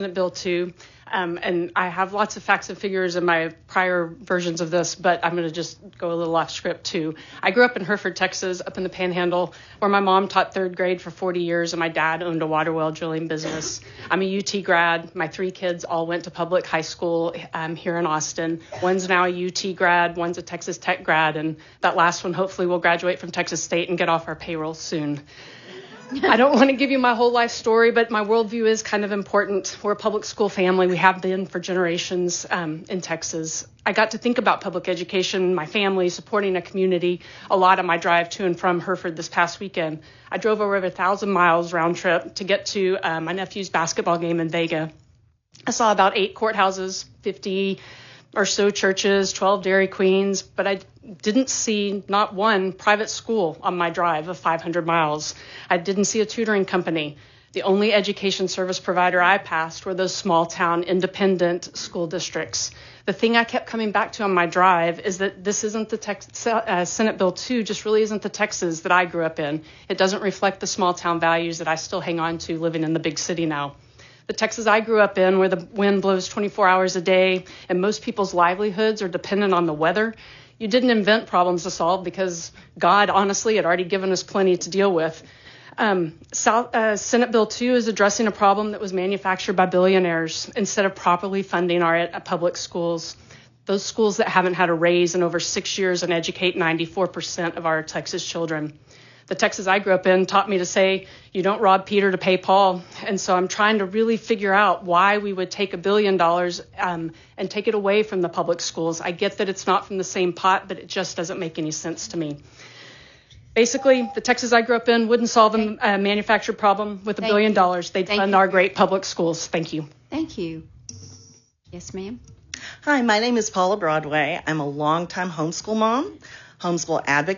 Senate Bill 2, and I have lots of facts and figures in my prior versions of this, but I'm going to just go a little off script too. I grew up in Hereford, Texas, up in the Panhandle, where my mom taught third grade for 40 years and my dad owned a water well drilling business. I'm a UT grad. My 3 kids all went to public high school here in Austin. One's now a UT grad, one's a Texas Tech grad, and that last one hopefully will graduate from Texas State and get off our payroll soon. I don't want to give you my whole life story, but my worldview is kind of important. We're a public school family. We have been for generations in Texas. I got to think about public education, my family, supporting a community a lot on my drive to and from Hereford this past weekend. I drove over 1,000 miles round trip to get to my nephew's basketball game in Vega. I saw about 8 courthouses, 50 or so churches, 12 Dairy Queens, but I didn't see not one private school on my drive of 500 miles. I didn't see a tutoring company. The only education service provider I passed were those small town independent school districts. The thing I kept coming back to on my drive is that this isn't the Senate Bill 2, just really isn't the Texas that I grew up in. It doesn't reflect the small town values that I still hang on to living in the big city now. The Texas I grew up in, where the wind blows 24 hours a day and most people's livelihoods are dependent on the weather, you didn't invent problems to solve because God, honestly, had already given us plenty to deal with. Senate Bill 2 is addressing a problem that was manufactured by billionaires instead of properly funding our public schools, those schools that haven't had a raise in over 6 years and educate 94% of our Texas children. The Texas I grew up in taught me to say, you don't rob Peter to pay Paul. And so I'm trying to really figure out why we would take $1 billion and take it away from the public schools. I get that it's not from the same pot, but it just doesn't make any sense to me. Basically, the Texas I grew up in wouldn't solve a manufactured problem with $1 billion. They'd fund our great public schools. Thank you. Thank you. Yes, ma'am. Hi, my name is Paula Broadway. I'm a longtime homeschool mom, homeschool advocate.